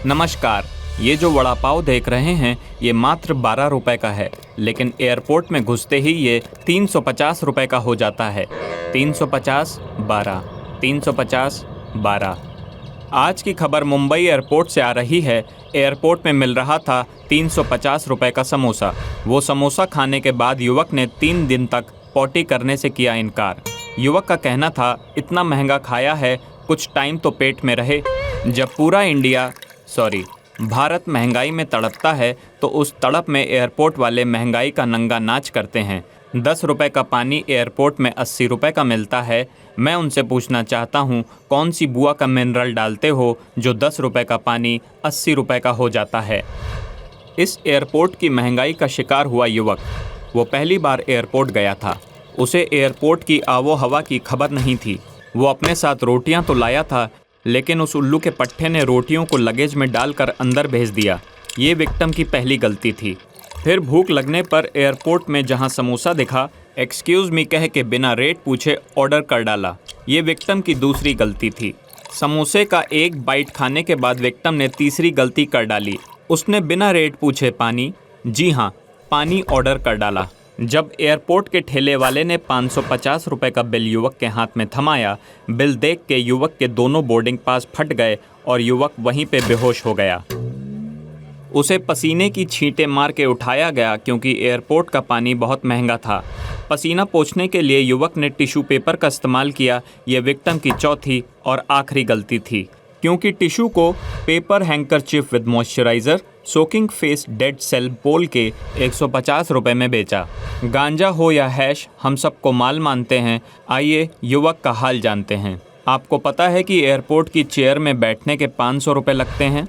नमस्कार। ये जो वड़ा पाव देख रहे हैं ये मात्र 12 रुपए का है, लेकिन एयरपोर्ट में घुसते ही ये 350 रुपए का हो जाता है। 350 12 350 12। आज की खबर मुंबई एयरपोर्ट से आ रही है। एयरपोर्ट में मिल रहा था 350 रुपए का समोसा। वो समोसा खाने के बाद युवक ने 3 दिन तक पॉटी करने से किया इनकार। युवक का कहना था इतना महंगा खाया है, कुछ टाइम तो पेट में रहे। जब पूरा भारत महंगाई में तड़पता है तो उस तड़प में एयरपोर्ट वाले महंगाई का नंगा नाच करते हैं। 10 रुपए का पानी एयरपोर्ट में 80 रुपए का मिलता है। मैं उनसे पूछना चाहता हूँ, कौन सी बुआ का मिनरल डालते हो जो 10 रुपए का पानी 80 रुपए का हो जाता है। इस एयरपोर्ट की महंगाई का शिकार हुआ युवक। वो पहली बार एयरपोर्ट गया था। उसे एयरपोर्ट की आवो हवा की खबर नहीं थी। वो अपने साथ रोटियां तो लाया था, लेकिन उस उल्लू के पट्टे ने रोटियों को लगेज में डालकर अंदर भेज दिया। ये विक्टिम की पहली गलती थी। फिर भूख लगने पर एयरपोर्ट में जहां समोसा दिखा, एक्सक्यूज़ मी कह के बिना रेट पूछे ऑर्डर कर डाला। ये विक्टिम की दूसरी गलती थी। समोसे का एक बाइट खाने के बाद विक्टिम ने तीसरी गलती कर डाली। उसने बिना रेट पूछे पानी ऑर्डर कर डाला। जब एयरपोर्ट के ठेले वाले ने 550 रुपए का बिल युवक के हाथ में थमाया, बिल देख के युवक के दोनों बोर्डिंग पास फट गए और युवक वहीं पे बेहोश हो गया। उसे पसीने की छींटें मार के उठाया गया क्योंकि एयरपोर्ट का पानी बहुत महंगा था। पसीना पोंछने के लिए युवक ने टिश्यू पेपर का इस्तेमाल किया। ये विक्टिम की चौथी और आखिरी गलती थी, क्योंकि टिश्यू को paper handkerchief with moisturiser soaking face dead cell बोल के 150 रुपए में बेचा। गांजा हो या हैश, हम सबको माल मानते हैं। आइए युवक का हाल जानते हैं। आपको पता है कि एयरपोर्ट की चेयर में बैठने के 500 रुपए लगते हैं।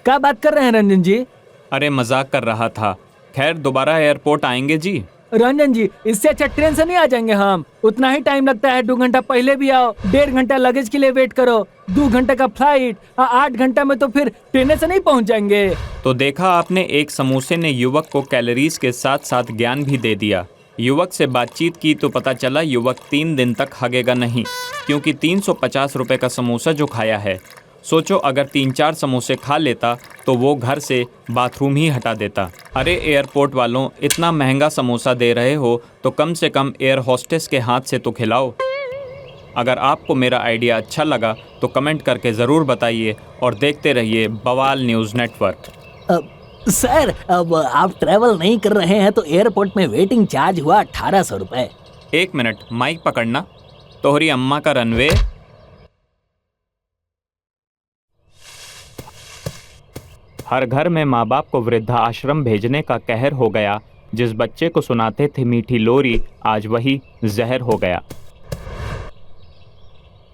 क्या बात कर रहे हैं रंजन जी? अरे मजाक कर रहा था। खैर, दोबारा एयरपोर्ट आएंगे जी? रंजन जी, इससे अच्छा ट्रेन से नहीं आ जाएंगे हम? उतना ही टाइम लगता है। 2 घंटा पहले भी आओ, 1.5 घंटा लगेज के लिए वेट करो, 2 घंटे का फ्लाइट, 8 घंटा में तो फिर ट्रेन से नहीं पहुंच जाएंगे। तो देखा आपने, एक समोसे ने युवक को कैलोरीज के साथ साथ ज्ञान भी दे दिया। युवक से बातचीत की तो पता चला युवक 3 दिन तक हगेगा नहीं, क्योंकि 350 रुपए का समोसा जो खाया है। सोचो, अगर 3-4 समोसे खा लेता तो वो घर से बाथरूम ही हटा देता। अरे एयरपोर्ट वालों, इतना महंगा समोसा दे रहे हो तो कम से कम एयर होस्टेस के हाथ से तो खिलाओ। अगर आपको मेरा आइडिया अच्छा लगा तो कमेंट करके ज़रूर बताइए और देखते रहिए बवाल न्यूज़ नेटवर्क। सर, अब आप ट्रैवल नहीं कर रहे हैं तो एयरपोर्ट में वेटिंग चार्ज हुआ 1800 रुपए। 1 मिनट, माइक पकड़ना। तोहरी अम्मा का रनवे। हर घर में माँ बाप को वृद्धाश्रम भेजने का कहर हो गया। जिस बच्चे को सुनाते थे मीठी लोरी, आज वही जहर हो गया।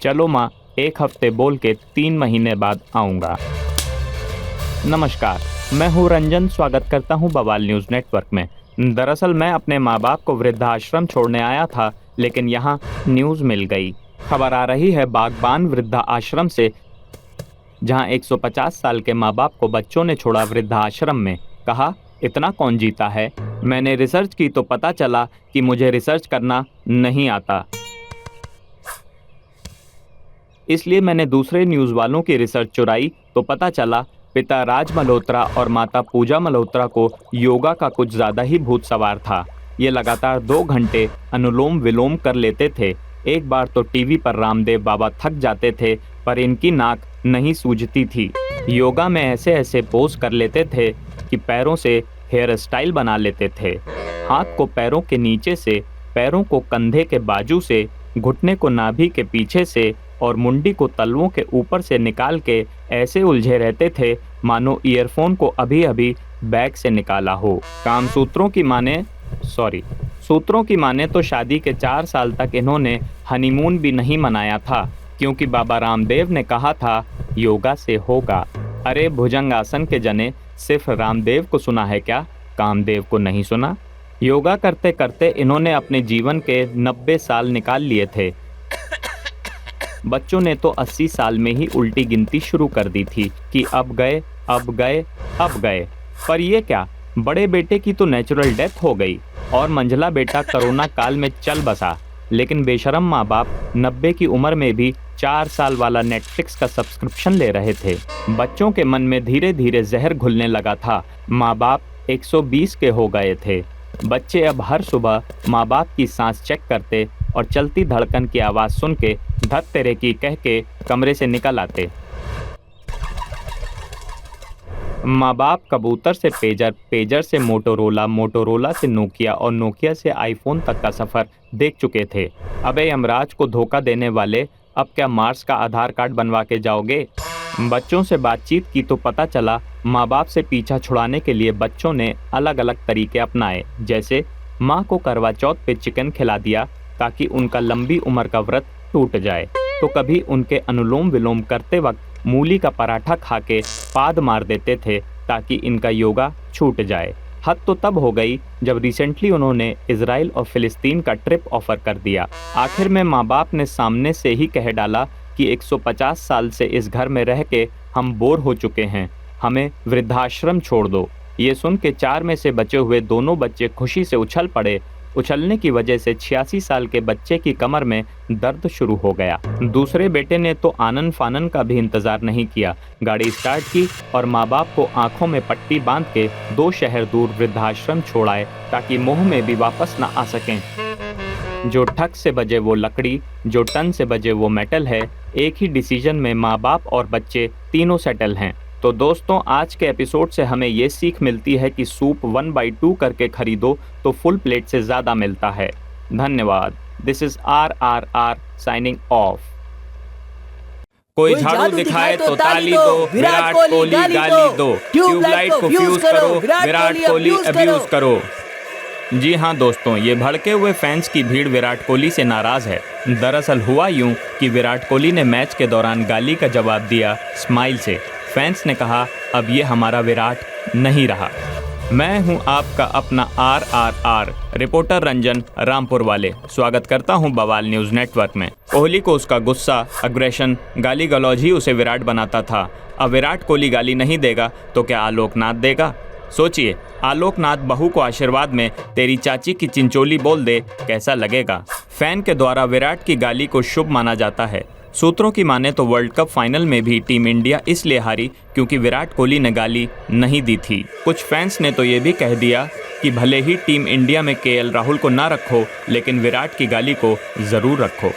चलो माँ, 1 हफ्ते बोल के 3 महीने बाद आऊँगा। नमस्कार, मैं हूँ रंजन। स्वागत करता हूँ बवाल न्यूज़ नेटवर्क में। दरअसल मैं अपने माँ बाप को वृद्धाश्रम छोड़ने आया था, लेकिन यहाँ न्यूज़ मिल गई। खबर आ रही है बागबान वृद्धाश्रम से, जहां 150 साल के माँ बाप को बच्चों ने छोड़ा वृद्धाश्रम में। कहा, इतना कौन जीता है। मैंने रिसर्च की तो पता चला कि मुझे रिसर्च करना नहीं आता, इसलिए मैंने दूसरे न्यूज़ वालों की रिसर्च चुराई तो पता चला पिता राज मल्होत्रा और माता पूजा मल्होत्रा को योगा का कुछ ज़्यादा ही भूत सवार था। ये लगातार 2 घंटे अनुलोम विलोम कर लेते थे। एक बार तो टीवी पर रामदेव बाबा थक जाते थे, पर इनकी नाक नहीं सूझती थी। योगा में ऐसे ऐसे पोज कर लेते थे कि पैरों से हेयर स्टाइल बना लेते थे। हाथ को पैरों के नीचे से, पैरों को कंधे के बाजू से, घुटने को नाभि के पीछे से और मुंडी को तलवों के ऊपर से निकाल के ऐसे उलझे रहते थे मानो ईयरफोन को अभी अभी बैग से निकाला हो। सूत्रों की माने तो शादी के 4 साल तक इन्होंने हनीमून भी नहीं मनाया था, क्योंकि बाबा रामदेव ने कहा था योगा से होगा। अरे भुजंगासन के जने सिर्फ रामदेव को सुना है क्या, कामदेव को नहीं सुना? योगा करते करते इन्होंने अपने जीवन के 90 साल निकाल लिए थे। बच्चों ने तो 80 साल में ही उल्टी गिनती शुरू कर दी थी कि अब गए अब गए अब गए। पर ये क्या, बड़े बेटे की तो नेचुरल डेथ हो गई और मंझला बेटा कोरोना काल में चल बसा। लेकिन बेशरम माँ बाप 90 की उम्र में भी 4 साल वाला नेटफ्लिक्स का सब्सक्रिप्शन ले रहे थे। बच्चों के मन में धीरे धीरे जहर घुलने लगा था। माँ बाप 120 के हो गए थे। बच्चे अब हर सुबह माँ बाप की सांस चेक करते और चलती धड़कन की आवाज़ सुन के धत तेरे की कह के कमरे से निकल आते। माँ बाप कबूतर से पेजर, पेजर से मोटोरोला, मोटोरोला से नोकिया और नोकिया से आईफोन तक का सफ़र देख चुके थे। अबे यमराज को धोखा देने वाले, अब क्या मार्स का आधार कार्ड बनवा के जाओगे? बच्चों से बातचीत की तो पता चला माँ बाप से पीछा छुड़ाने के लिए बच्चों ने अलग अलग तरीके अपनाए। जैसे माँ को करवा चौथ पे चिकन खिला दिया ताकि उनका लंबी उम्र का व्रत टूट जाए, तो कभी उनके अनुलोम विलोम करते वक्त मूली का पराठा खा के पाद मार देते थे ताकि इनका योगा छूट जाए। हद तो तब हो गई जब रिसेंटली उन्होंने इजराइल और फिलिस्तीन का ट्रिप ऑफर कर दिया। आखिर में माँ बाप ने सामने से ही कह डाला कि 150 साल से इस घर में रह के हम बोर हो चुके हैं, हमें वृद्धाश्रम छोड़ दो। ये सुन के 4 में से बचे हुए दोनों बच्चे खुशी से उछल पड़े। उछलने की वजह से 86 साल के बच्चे की कमर में दर्द शुरू हो गया। दूसरे बेटे ने तो आनन फानन का भी इंतजार नहीं किया, गाड़ी स्टार्ट की और माँ बाप को आंखों में पट्टी बांध के 2 शहर दूर वृद्धाश्रम छोड़ाए ताकि मोह में भी वापस न आ सकें। जो ठक से बजे वो लकड़ी, जो टन से बजे वो मेटल है। एक ही डिसीजन में माँ बाप और बच्चे तीनों सेटल हैं। तो दोस्तों, आज के एपिसोड से हमें ये सीख मिलती है कि सूप 1/2 करके खरीदो तो फुल प्लेट से ज़्यादा मिलता है। धन्यवाद। This is RRR signing off. कोई झाड़ू दिखाए तो ताली दो, विराट कोहली गाली दो, ट्यूबलाइट को फ्यूज करो, विराट कोहली अब्यूज करो। जी हाँ दोस्तों, ये भड़के हुए फैंस की भीड़ विराट कोहली से नाराज़ है। दरअसल हुआ यूं कि विराट कोहली ने मैच के दौरान गाली का जवाब दिया स्माइल से। फैंस ने कहा अब ये हमारा विराट नहीं रहा। मैं हूं आपका अपना RRR रिपोर्टर रंजन रामपुर वाले। स्वागत करता हूं बवाल न्यूज़ नेटवर्क में। कोहली को उसका गुस्सा, अग्रेशन, गाली गलौज ही उसे विराट बनाता था। अब विराट कोहली गाली नहीं देगा तो क्या आलोकनाथ देगा? सोचिए, आलोकनाथ बहू को आशीर्वाद में तेरी चाची की चिंचोली बोल दे, कैसा लगेगा? फैन के द्वारा विराट की गाली को शुभ माना जाता है। सूत्रों की माने तो वर्ल्ड कप फाइनल में भी टीम इंडिया इसलिए हारी क्योंकि विराट कोहली ने गाली नहीं दी थी। कुछ फैंस ने तो ये भी कह दिया कि भले ही टीम इंडिया में KL राहुल को ना रखो, लेकिन विराट की गाली को ज़रूर रखो।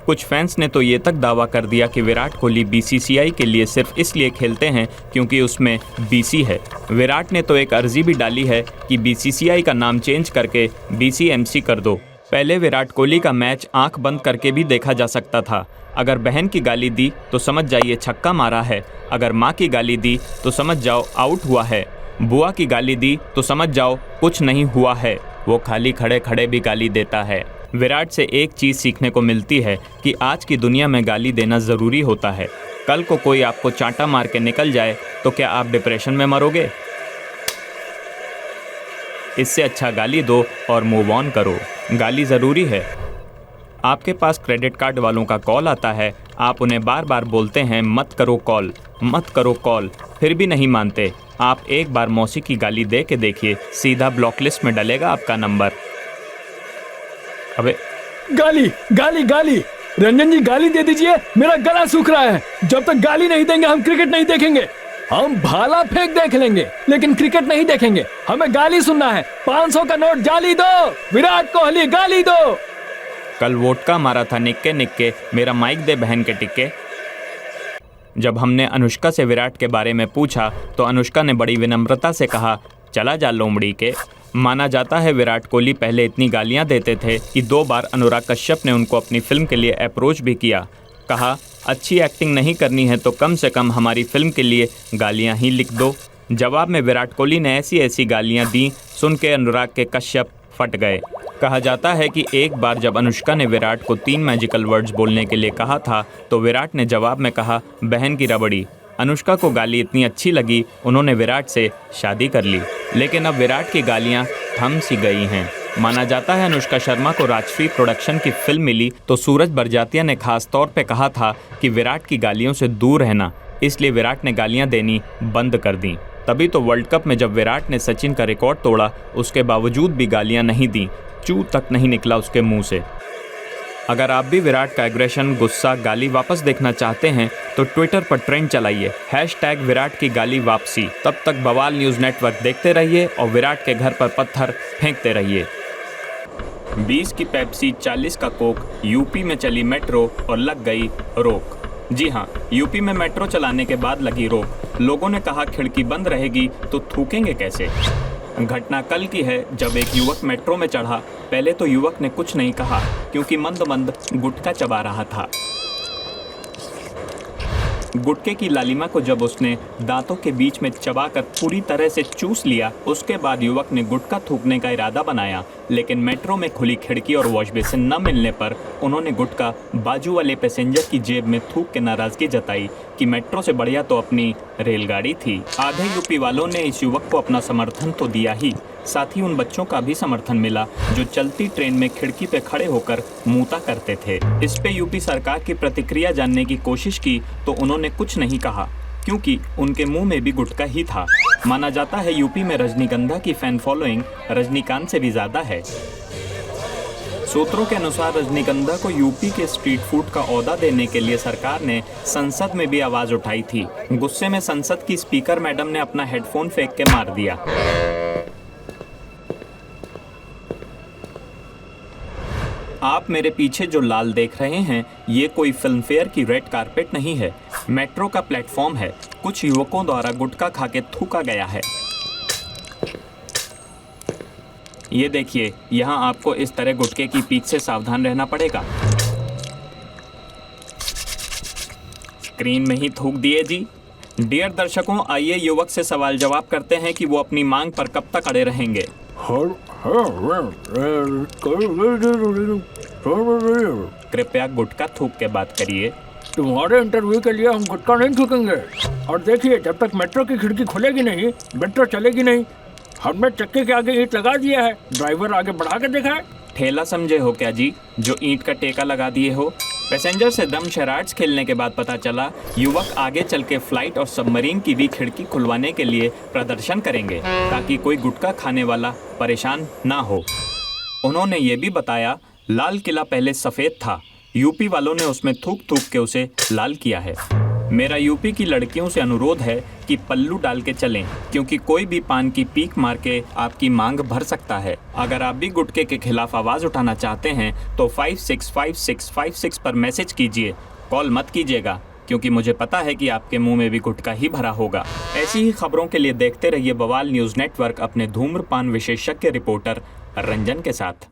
कुछ फैंस ने तो ये तक दावा कर दिया कि विराट कोहली BCCI के लिए सिर्फ इसलिए खेलते हैं क्योंकि उसमें BC है। विराट ने तो एक अर्जी भी डाली है कि BCCI का नाम चेंज करके BCMC कर दो। पहले विराट कोहली का मैच आंख बंद करके भी देखा जा सकता था। अगर बहन की गाली दी तो समझ जाइए छक्का मारा है, अगर माँ की गाली दी तो समझ जाओ आउट हुआ है, बुआ की गाली दी तो समझ जाओ कुछ नहीं हुआ है। वो खाली खड़े खड़े भी गाली देता है। विराट से एक चीज़ सीखने को मिलती है कि आज की दुनिया में गाली देना ज़रूरी होता है। कल को कोई आपको चांटा मार के निकल जाए तो क्या आप डिप्रेशन में मरोगे? इससे अच्छा गाली दो और मूव ऑन करो। गाली ज़रूरी है। आपके पास क्रेडिट कार्ड वालों का कॉल आता है, आप उन्हें बार बार बोलते हैं मत करो कॉल, मत करो कॉल, फिर भी नहीं मानते। आप एक बार मौसी की गाली दे के देखिए, सीधा ब्लॉक लिस्ट में डलेगा आपका नंबर। अबे गाली गाली गाली, रंजन जी गाली दे दीजिए, मेरा गला सूख रहा है। जब तक गाली नहीं देंगे हम क्रिकेट नहीं देखेंगे। हम भाला फेंक देख लेंगे लेकिन क्रिकेट नहीं देखेंगे। हमें गाली सुनना है। 500 का नोट जाली दो, विराट कोहली गाली दो। कल वोटका मारा था निक्के निक्के, मेरा माइक दे बहन के टिक्के। जब हमने अनुष्का से विराट के बारे में पूछा तो अनुष्का ने बड़ी विनम्रता से कहा चला जा लोमड़ी के। माना जाता है विराट कोहली पहले इतनी गालियां देते थे कि 2 बार अनुराग कश्यप ने उनको अपनी फिल्म के लिए अप्रोच भी किया। कहा अच्छी एक्टिंग नहीं करनी है तो कम से कम हमारी फिल्म के लिए गालियां ही लिख दो। जवाब में विराट कोहली ने ऐसी ऐसी गालियां दी, सुन के अनुराग के कश्यप फट गए। कहा जाता है कि एक बार जब अनुष्का ने विराट को 3 मैजिकल वर्ड्स बोलने के लिए कहा था तो विराट ने जवाब में कहा बहन की रबड़ी। अनुष्का को गाली इतनी अच्छी लगी, उन्होंने विराट से शादी कर ली। लेकिन अब विराट की गालियां थम सी गई हैं। माना जाता है अनुष्का शर्मा को राजश्री प्रोडक्शन की फिल्म मिली तो सूरज बरजातिया ने खास तौर पे कहा था कि विराट की गालियों से दूर रहना, इसलिए विराट ने गालियां देनी बंद कर दी। तभी तो वर्ल्ड कप में जब विराट ने सचिन का रिकॉर्ड तोड़ा, उसके बावजूद भी गालियां नहीं दी, चू तक नहीं निकला उसके मुंह से। अगर आप भी विराट का एग्रेशन, गुस्सा, गाली वापस देखना चाहते हैं तो ट्विटर पर ट्रेंड चलाइए #विराट की गाली वापसी। तब तक बवाल न्यूज़ नेटवर्क देखते रहिए और विराट के घर पर पत्थर फेंकते रहिए। 20 की पेप्सी, 40 का कोक, यूपी में चली मेट्रो और लग गई रोक। जी हाँ, यूपी में मेट्रो चलाने के बाद लगी रोक। लोगों ने कहा खिड़की बंद रहेगी तो थूकेंगे कैसे। घटना कल की है जब एक युवक मेट्रो में चढ़ा। पहले तो युवक ने कुछ नहीं कहा क्योंकि मंद मंद गुटखा चबा रहा था। गुटखे की लालिमा को जब उसने दांतों के बीच में चबाकर पूरी तरह से चूस लिया, उसके बाद युवक ने गुटखा थूकने का इरादा बनाया। लेकिन मेट्रो में खुली खिड़की और वॉश बेसिन न मिलने पर उन्होंने गुटखा बाजू वाले पैसेंजर की जेब में थूक के नाराजगी जताई कि मेट्रो से बढ़िया तो अपनी रेलगाड़ी थी। आधे यूपी वालों ने इस युवक को अपना समर्थन तो दिया ही, साथ ही उन बच्चों का भी समर्थन मिला जो चलती ट्रेन में खिड़की पे खड़े होकर मूता करते थे। इस पे यूपी सरकार की प्रतिक्रिया जानने की कोशिश की तो उन्होंने कुछ नहीं कहा क्योंकि उनके मुंह में भी गुटखा ही था। माना जाता है यूपी में रजनीगंधा की फैन फॉलोइंग रजनीकांत से भी ज्यादा है। सूत्रों के अनुसार रजनीगंधा को यूपी के स्ट्रीट फूड का ओहदा देने के लिए सरकार ने संसद में भी आवाज उठाई थी। गुस्से में संसद की स्पीकर मैडम ने अपना हेडफोन फेंक के मार दिया। आप मेरे पीछे जो लाल देख रहे हैं ये कोई फिल्म फेयर की रेड कारपेट नहीं है, मेट्रो का प्लेटफॉर्म है। कुछ युवकों द्वारा गुटखा खा के थूका गया है। ये देखिए, यहाँ आपको इस तरह गुटखे की पीक से सावधान रहना पड़ेगा। स्क्रीन में ही थूक दिए जी। डियर दर्शकों, आइए युवक से सवाल जवाब करते हैं कि वो अपनी मांग पर कब तक अड़े रहेंगे। कृपया गुटखा थूक के बात करिए। तुम्हारे इंटरव्यू के लिए हम गुटखा नहीं थूकेंगे। और देखिए, जब तक मेट्रो की खिड़की खुलेगी नहीं, मेट्रो चलेगी नहीं। हमने चक्के के आगे ईंट लगा दिया है, ड्राइवर आगे बढ़ा के देखा है। ठेला समझे हो क्या जी, जो ईंट का टेका लगा दिए हो। पैसेंजर से दम शराड्स खेलने के बाद पता चला युवक आगे चल के फ्लाइट और सबमरीन की भी खिड़की खुलवाने के लिए प्रदर्शन करेंगे ताकि कोई गुटखा खाने वाला परेशान ना हो। उन्होंने ये भी बताया लाल किला पहले सफ़ेद था, यूपी वालों ने उसमें थूक थूक के उसे लाल किया है। मेरा यूपी की लड़कियों से अनुरोध है कि पल्लू डाल के चलें क्योंकि कोई भी पान की पीक मार के आपकी मांग भर सकता है। अगर आप भी गुटखे के खिलाफ आवाज़ उठाना चाहते हैं तो 565656 पर मैसेज कीजिए, कॉल मत कीजिएगा क्योंकि मुझे पता है कि आपके मुंह में भी गुटखा ही भरा होगा। ऐसी ही खबरों के लिए देखते रहिए बवाल न्यूज़ नेटवर्क अपने धूम्रपान विशेषज्ञ रिपोर्टर रंजन के साथ।